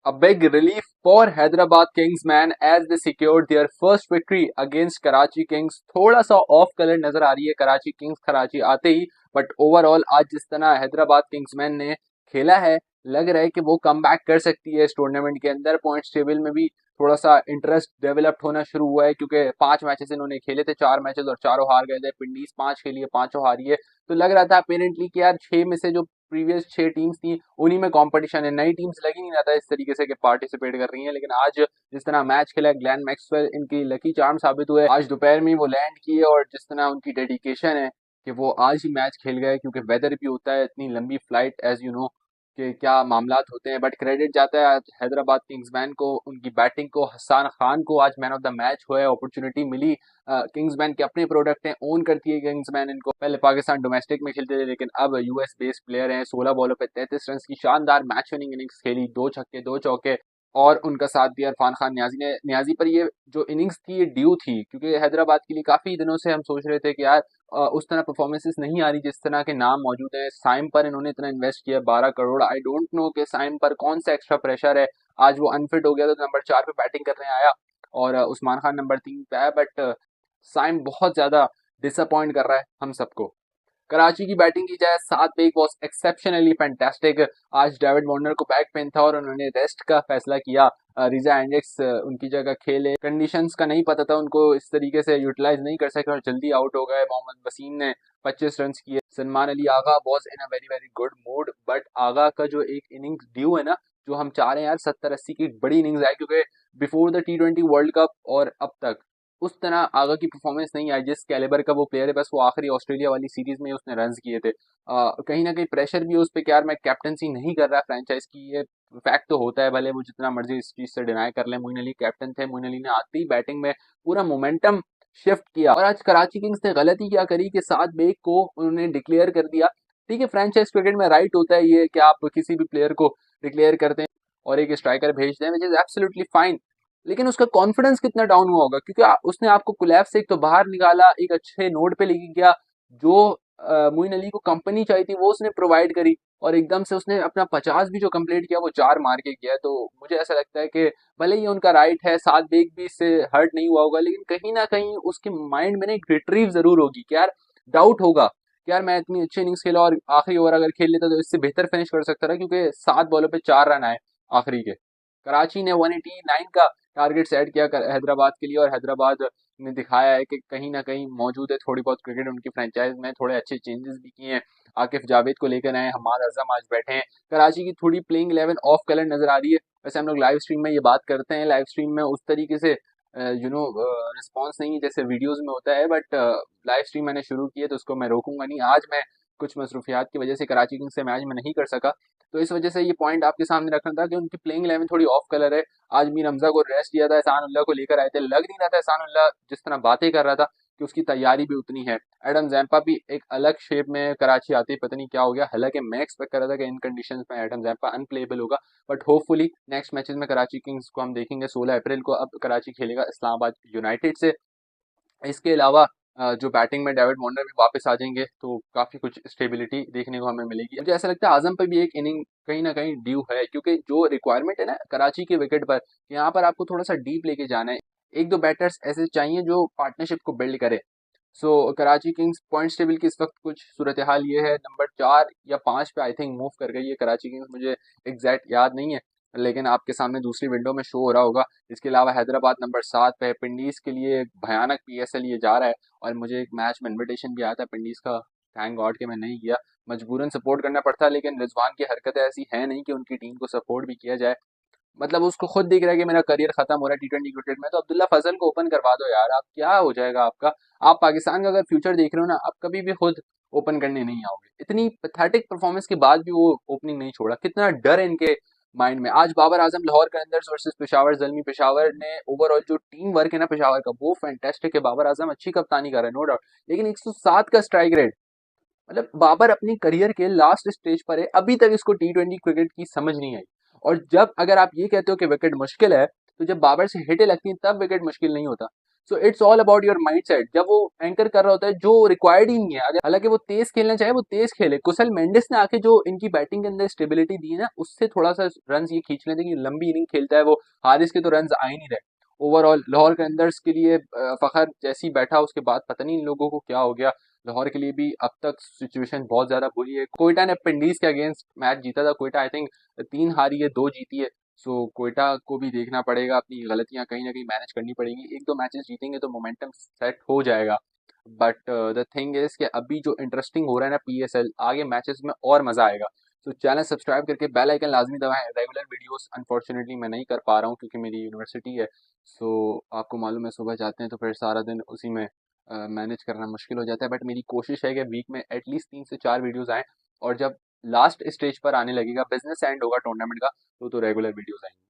A big relief for Hyderabad Kings man as they secured their first victory against Karachi Kings. थोड़ा सा of colour नजर आ रही है Karachi Kings Karachi आते ही, but overall आज जिस तरह हैदराबाद किंग्स मैन ने खेला है, लग रहा है कि वो कम बैक कर सकती है इस टूर्नामेंट के अंदर। पॉइंट्स टेबल में भी थोड़ा सा इंटरेस्ट डेवलप्ड होना शुरू हुआ है, क्योंकि 5 मैचेस इन्होंने खेले थे, 4 मैचेस और चारों हार गए थे। पिंडीज 5 खेली है, पांचों हारी है। तो लग रहा था अपेरेंटली कि यार 6 में से जो प्रीवियस 6 टीम्स थी उन्हीं में कंपटीशन है, नई टीम्स लग ही नहीं रहा था इस तरीके से कि पार्टिसिपेट कर रही हैं। लेकिन आज जिस तरह मैच खेला, ग्लेन मैक्सवेल इनकी लकी चार्म साबित हुए। आज दोपहर में वो लैंड किए और जिस तरह उनकी डेडिकेशन है कि वो आज ही मैच खेल गए, क्योंकि वेदर भी होता है, इतनी लंबी फ्लाइट एज यू नो कि क्या मामलात होते हैं। बट क्रेडिट जाता है आज हैदराबाद किंग्समैन को, उनकी बैटिंग को। हसन खान को आज मैन ऑफ द मैच हुआ, अपॉर्चुनिटी मिली। किंग्समैन के अपने प्रोडक्ट हैं, ओन करती है किंग्समैन इनको। पहले पाकिस्तान डोमेस्टिक में खेलते थे, लेकिन अब यूएस बेस्ड प्लेयर हैं। 16 बॉलों पे 33 रन की शानदार मैच विनिंग इनिंग्स खेली, 2 छक्के 2 चौके, और उनका साथ दिया इरफान खान न्याजी ने। न्याजी पर ये जो इनिंग्स थी ये ड्यू थी, क्योंकि हैदराबाद के लिए काफी दिनों से हम सोच रहे थे कि यार उस तरह परफॉर्मेंसेस नहीं आ रही जिस तरह के नाम मौजूद हैं। साइम पर इन्होंने इतना इन्वेस्ट किया, 12 करोड़। आई डोंट नो कि साइम पर कौन सा एक्स्ट्रा प्रेशर है। आज वो अनफिट हो गया तो नंबर 4 पे बैटिंग करने आया, और उस्मान खान नंबर 3 पे आया। बट साइम बहुत ज्यादा डिसअपॉइंट कर रहा है हम सबको। कराची की बैटिंग की जाए, 7 बेग वॉज एक्सेप्शनली फैंटास्टिक। आज डेविड वार्नर को बैक पेन था और उन्होंने रेस्ट का फैसला किया। रिजा एंडेक्स उनकी जगह खेले, कंडीशंस का नहीं पता था उनको, इस तरीके से यूटिलाइज नहीं कर सके और जल्दी आउट हो गए। मोहम्मद वसीम ने 25 रन किए। Salman Ali Agha was in a very very good mood, but Agha का जो एक इनिंग्स ड्यू है ना, जो हम चाह रहे हैं यार 70-80 की बड़ी इनिंग्स आए, क्योंकि before the T20 world cup और अब तक उस तरह आगा की परफॉर्मेंस नहीं आई जिस कैलिबर का वो प्लेयर है। बस वो आखिरी ऑस्ट्रेलिया वाली सीरीज में उसने रन किए थे। कहीं ना कहीं प्रेशर भी है उस पर कि यार मैं कैप्टनसी नहीं कर रहा फ्रेंचाइज की, ये फैक्ट तो होता है, भले वो जितना मर्जी इस चीज से डिनाई कर ले। मोइन अली कैप्टन थे, मोइन अली ने आते ही बैटिंग में पूरा मोमेंटम शिफ्ट किया। और आज कराची किंग्स ने गलती क्या करी कि 7 बेग को उन्होंने डिक्लेयर कर दिया। ठीक है, फ्रेंचाइज क्रिकेट में राइट होता है ये कि आप किसी भी प्लेयर को डिक्लेयर करते हैं और एक स्ट्राइकर भेजते हैं, विच इज एब्सोल्युटली फाइन। लेकिन उसका कॉन्फिडेंस कितना डाउन हुआ होगा, क्योंकि उसने आपको कोलैप्स से एक तो बाहर निकाला, एक अच्छे नोट पे लेके गया। जो मोइन अली को कंपनी चाहिए थी वो उसने प्रोवाइड करी, और एकदम से उसने अपना 50 भी जो कंप्लीट किया वो 4 मार के किया। तो मुझे ऐसा लगता है कि भले ही उनका राइट है, 7 बेग भी इससे हर्ट नहीं हुआ होगा, लेकिन कहीं ना कहीं उसके माइंड में ना एक रिट्रीव जरूर होगी कि यार डाउट होगा कि यार मैं इतनी अच्छी इनिंग्स खेला और आखिरी ओवर अगर खेल लेता तो इससे बेहतर फिनिश कर सकता था, क्योंकि 7 बॉलों पे 4 रन आए आखिरी के। कराची ने 189 का टारगेट सेट किया हैदराबाद के लिए, और हैदराबाद ने दिखाया है कि कहीं ना कहीं मौजूद है थोड़ी बहुत क्रिकेट उनकी फ्रेंचाइज में। थोड़े अच्छे चेंजेस भी किए हैं, आकिफ जावेद को लेकर आए, हमाद आजम आज बैठे हैं। कराची की थोड़ी प्लेइंग 11 ऑफ कलर नजर आ रही है। वैसे हम लोग लाइव स्ट्रीम में ये बात करते हैं, लाइव स्ट्रीम में उस तरीके से रिस्पॉन्स नहीं है जैसे वीडियोज में होता है, बट लाइव स्ट्रीम मैंने शुरू की है तो उसको मैं रोकूंगा नहीं। आज मैं कुछ मसरूफियात की वजह से कराची किंग्स से मैच में नहीं कर सका, तो इस वजह से ये पॉइंट आपके सामने रखना था कि उनकी प्लेइंग 11 थोड़ी ऑफ कलर है। आज मीर हमजा को रेस्ट दिया था, एहसान उल्लाह को लेकर आए थे, लग नहीं रहा था एहसान उल्लाह जिस तरह बातें कर रहा था कि उसकी तैयारी भी उतनी है। एडम जैम्पा भी एक अलग शेप में कराची आती है, पता नहीं क्या हो गया। हालांकि मैं एक्सपेक्ट कर रहा था कि इन कंडीशंस में एडम जैम्पा अनप्लेएबल होगा, बट होपफुली नेक्स्ट मैचेस में कराची किंग्स को हम देखेंगे। 16 अप्रैल को अब कराची खेलेगा इस्लामाबाद यूनाइटेड से। इसके अलावा जो बैटिंग में डेविड वार्नर भी वापस आ जाएंगे तो काफी कुछ स्टेबिलिटी देखने को हमें मिलेगी। मुझे ऐसा लगता है आजम पे भी एक इनिंग कहीं ना कहीं ड्यू है, क्योंकि जो रिक्वायरमेंट है ना कराची के विकेट पर, यहाँ पर आपको थोड़ा सा डीप लेके जाना है। एक दो बैटर्स ऐसे चाहिए जो पार्टनरशिप को बिल्ड करे। सो कराची किंग्स पॉइंट्स टेबल की इस वक्त कुछ सूरत हाल ये है, नंबर 4 या 5 पे आई थिंक मूव कर गई है कराची किंग्स, मुझे एग्जैक्ट याद नहीं है, लेकिन आपके सामने दूसरी विंडो में शो हो रहा होगा। इसके अलावा हैदराबाद नंबर 7 पे है। पिंडीज के लिए भयानक PSL ये जा रहा है, और मुझे एक मैच में इन्विटेशन भी आया था पिंडीज का, थैंक गॉड कि मैं नहीं गया, मजबूरन सपोर्ट करना पड़ता। लेकिन रिजवान की हरकतें ऐसी है नहीं कि उनकी टीम को सपोर्ट भी किया जाए। मतलब उसको खुद दिख रहा है कि मेरा करियर खत्म हो रहा है T20 क्रिकेट में, तो अब्दुल्ला फजल को ओपन करवा दो यार, आप क्या हो जाएगा आपका। आप पाकिस्तान का अगर फ्यूचर देख रहे हो ना, आप कभी भी खुद ओपन करने नहीं आओगे। इतनी पैथेटिक परफॉर्मेंस के बाद भी वो ओपनिंग नहीं छोड़ा, कितना डर है इनके माइंड में। आज बाबर आजम लाहौर कलंदर्स वर्सेस पेशावर जल्मी, पेशावर ने ओवरऑल जो टीम वर्क है ना पेशावर का वो फैंटेस्टिक है। बाबर आजम अच्छी कप्तानी कर रहा है नो डाउट, लेकिन 107 का स्ट्राइक रेट, मतलब बाबर अपनी करियर के लास्ट स्टेज पर है, अभी तक इसको T20 क्रिकेट की समझ नहीं आई। और जब अगर आप ये कहते हो कि विकेट मुश्किल है, तो जब बाबर से हिटें लगती हैं तब विकेट मुश्किल नहीं होता। So it's all about your mindset. जब वो एंकर कर रहा होता है जो रिक्वायर्ड ही नहीं है, अगर हालांकि वो तेज खेलना चाहे वो तेज खेले। कुशल मेंडिस ने आके जो इनकी बैटिंग के अंदर स्टेबिलिटी दी है ना, उससे थोड़ा सा रन ये खींच लेते हैं कि लंबी इनिंग खेलता है वो, हारिस के तो रन आ ही नहीं रहे। ओवरऑल लाहौर कलंदर्स के लिए फखर जैसी बैठा, उसके बाद पता नहीं इन लोगों को क्या हो गया। लाहौर के लिए भी अब तक सिचुएशन बहुत ज्यादा बुरी है। कोयटा ने पिंडीज के अगेंस्ट मैच जीता था, कोयटा आई थिंक 3 हारी है 2 जीती है। सो कोयटा को भी देखना पड़ेगा, अपनी गलतियां कहीं ना कहीं मैनेज करनी पड़ेंगी। 1-2 मैचेस जीतेंगे तो मोमेंटम सेट हो जाएगा। बट द थिंग इज कि अभी जो इंटरेस्टिंग हो रहा है ना पीएसएल, आगे मैचेस में और मजा आएगा। तो चैनल सब्सक्राइब करके बेल आइकन लाजमी दबाएं। रेगुलर वीडियोस अनफॉर्चुनेटली मैं नहीं कर पा रहा हूँ क्योंकि मेरी यूनिवर्सिटी है। सो आपको मालूम है सुबह जाते हैं तो फिर सारा दिन उसी में मैनेज करना मुश्किल हो जाता है। बट मेरी कोशिश है कि वीक में एटलीस्ट 3 से 4 वीडियोस आएँ। और जब लास्ट स्टेज पर आने लगेगा, बिजनेस एंड होगा टूर्नामेंट का, तो रेगुलर वीडियोस आएंगे।